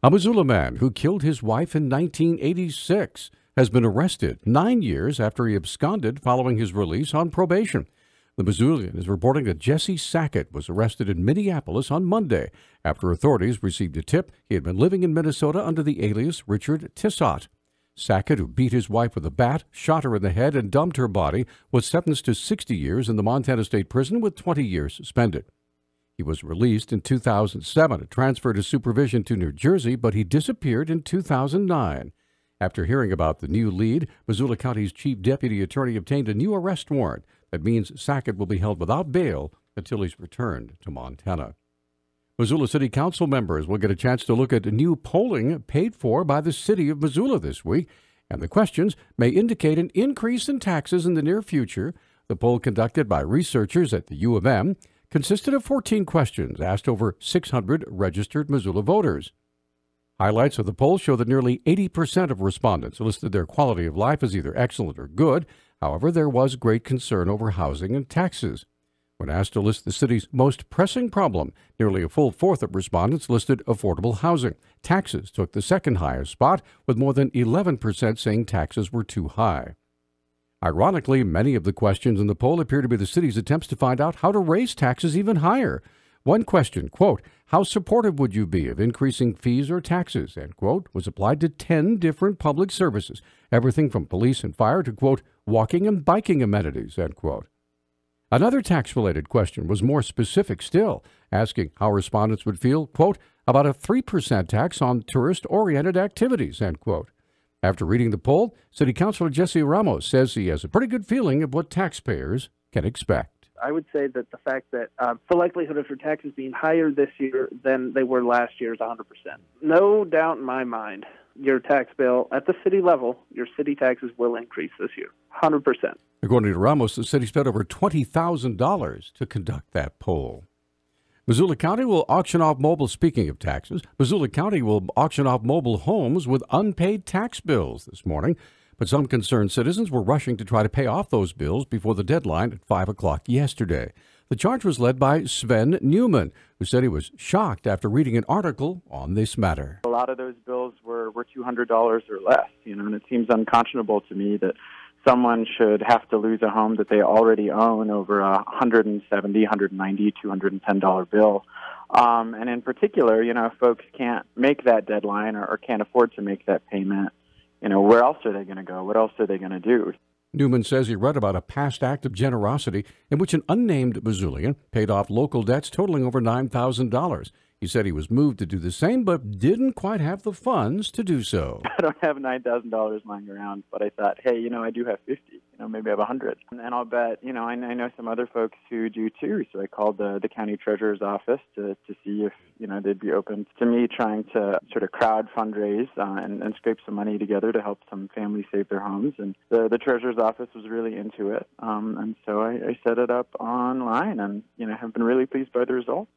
A Missoula man who killed his wife in 1986 has been arrested 9 years after he absconded following his release on probation. The Missoulian is reporting that Jesse Sackett was arrested in Minneapolis on Monday after authorities received a tip he had been living in Minnesota under the alias Richard Tissot. Sackett, who beat his wife with a bat, shot her in the head, and dumped her body, was sentenced to 60 years in the Montana State Prison with 20 years suspended. He was released in 2007 and transferred to supervision to New Jersey, but he disappeared in 2009. After hearing about the new lead, Missoula County's chief deputy attorney obtained a new arrest warrant. That means Sackett will be held without bail until he's returned to Montana. Missoula City Council members will get a chance to look at new polling paid for by the city of Missoula this week, and the questions may indicate an increase in taxes in the near future. The poll, conducted by researchers at the U of M, consisted of 14 questions asked over 600 registered Missoula voters. Highlights of the poll show that nearly 80% of respondents listed their quality of life as either excellent or good. However, there was great concern over housing and taxes. When asked to list the city's most pressing problem, nearly a full fourth of respondents listed affordable housing. Taxes took the second highest spot, with more than 11% saying taxes were too high. Ironically, many of the questions in the poll appear to be the city's attempts to find out how to raise taxes even higher. One question, quote, "How supportive would you be of increasing fees or taxes?" end quote, was applied to 10 different public services, everything from police and fire to, quote, walking and biking amenities, end quote. Another tax-related question was more specific still, asking how respondents would feel, quote, about a 3% tax on tourist-oriented activities, end quote. After reading the poll, City Councilor Jesse Ramos says he has a pretty good feeling of what taxpayers can expect. I would say that the fact that the likelihood of your taxes being higher this year than they were last year is 100%. No doubt in my mind, your tax bill at the city level, your city taxes will increase this year, 100%. According to Ramos, the city spent over $20,000 to conduct that poll. Missoula County will auction off speaking of taxes, Missoula County will auction off mobile homes with unpaid tax bills this morning. But some concerned citizens were rushing to try to pay off those bills before the deadline at 5 o'clock yesterday. The charge was led by Sven Newman, who said he was shocked after reading an article on this matter. A lot of those bills were $200 or less, and it seems unconscionable to me that someone should have to lose a home that they already own over a $170, $190, $210 bill. And in particular, if folks can't make that deadline or can't afford to make that payment, where else are they going to go? What else are they going to do? Newman says he read about a past act of generosity in which an unnamed Missoulian paid off local debts totaling over $9,000. He said he was moved to do the same, but didn't quite have the funds to do so. I don't have $9,000 lying around, but I thought, hey, I do have 50. Maybe I have 100. And I'll bet, I know some other folks who do too. So I called the county treasurer's office to see if, they'd be open to me trying to sort of crowd fundraise and scrape some money together to help some families save their homes. And the treasurer's office was really into it. And so I set it up online and, have been really pleased by the result.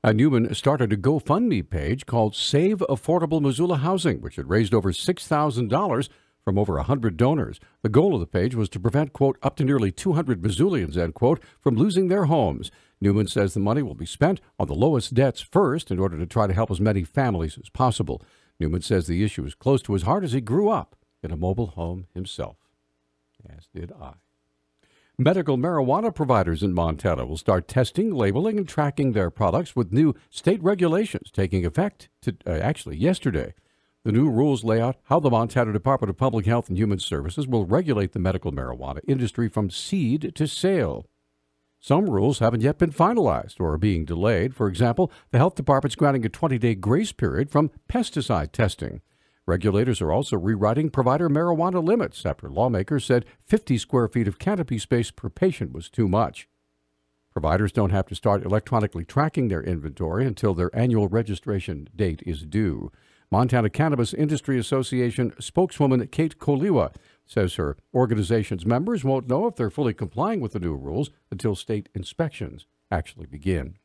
Newman started a GoFundMe page called Save Affordable Missoula Housing, which had raised over $6,000 from over 100 donors. The goal of the page was to prevent, quote, up to nearly 200 Missoulians, end quote, from losing their homes. Newman says the money will be spent on the lowest debts first in order to try to help as many families as possible. Newman says the issue is close to his heart as he grew up in a mobile home himself, as did I. Medical marijuana providers in Montana will start testing, labeling, and tracking their products with new state regulations taking effect yesterday. The new rules lay out how the Montana Department of Public Health and Human Services will regulate the medical marijuana industry from seed to sale. Some rules haven't yet been finalized or are being delayed. For example, the health department's granting a 20-day grace period from pesticide testing. Regulators are also rewriting provider marijuana limits after lawmakers said 50 square feet of canopy space per patient was too much. Providers don't have to start electronically tracking their inventory until their annual registration date is due. Montana Cannabis Industry Association spokeswoman Kate Koliwa says her organization's members won't know if they're fully complying with the new rules until state inspections actually begin.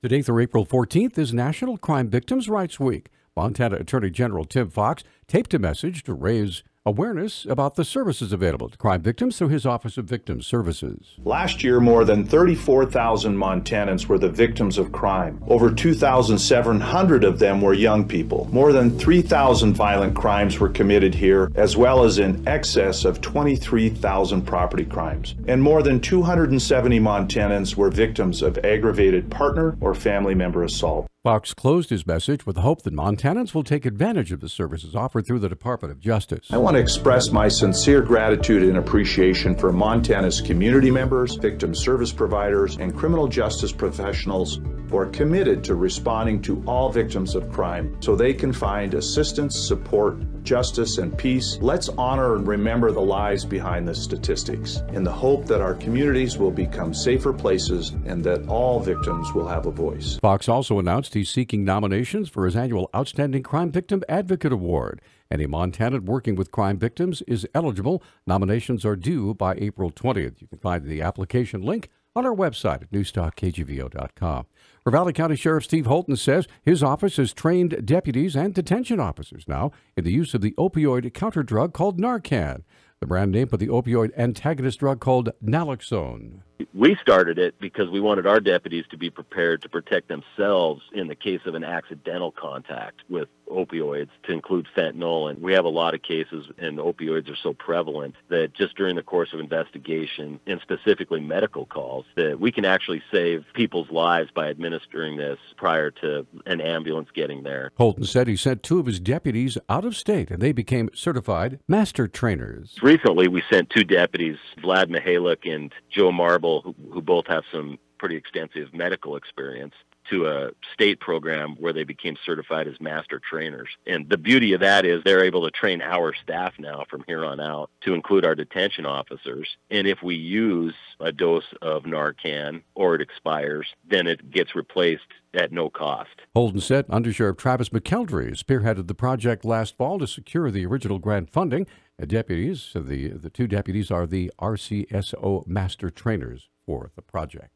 Today through April 14th is National Crime Victims' Rights Week. Montana Attorney General Tim Fox taped a message to raise awareness about the services available to crime victims through his Office of Victim Services. Last year, more than 34,000 Montanans were the victims of crime. Over 2,700 of them were young people. More than 3,000 violent crimes were committed here, as well as in excess of 23,000 property crimes. And more than 270 Montanans were victims of aggravated partner or family member assault. Fox closed his message with the hope that Montanans will take advantage of the services offered through the Department of Justice. I want to express my sincere gratitude and appreciation for Montana's community members, victim service providers, and criminal justice professionals who are committed to responding to all victims of crime so they can find assistance, support, justice, and peace. Let's honor and remember the lies behind the statistics in the hope that our communities will become safer places and that all victims will have a voice. Fox also announced he's seeking nominations for his annual Outstanding Crime Victim Advocate Award. Any Montanan working with crime victims is eligible. Nominations are due by April 20th. You can find the application link on our website at Newstalk.KGVO.com. Ravalli County Sheriff Steve Holton says his office has trained deputies and detention officers now in the use of the opioid counter drug called Narcan, the brand name for the opioid antagonist drug called naloxone. We started it because we wanted our deputies to be prepared to protect themselves in the case of an accidental contact with opioids, to include fentanyl. And we have a lot of cases, and opioids are so prevalent that just during the course of investigation, and specifically medical calls, that we can actually save people's lives by administering this prior to an ambulance getting there. Holton said he sent 2 of his deputies out of state, and they became certified master trainers. Recently, we sent 2 deputies, Vlad Mihalik and Joe Marble, who both have some pretty extensive medical experience, to a state program where they became certified as master trainers. And the beauty of that is they're able to train our staff now from here on out, to include our detention officers. And if we use a dose of Narcan or it expires, then it gets replaced at no cost. Holden said Under Sheriff Travis McKeldry spearheaded the project last fall to secure the original grant funding. The 2 deputies are the RCSO master trainers for the project.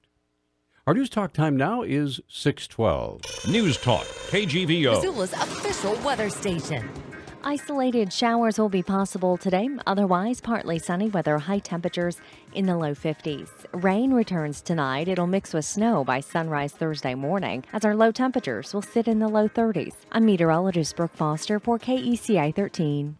Our News Talk time now is 6:12. Newstalk, KGVO. Missoula's official weather station. Isolated showers will be possible today. Otherwise, partly sunny weather, high temperatures in the low 50s. Rain returns tonight. It'll mix with snow by sunrise Thursday morning, as our low temperatures will sit in the low 30s. I'm meteorologist Brooke Foster for KECI 13.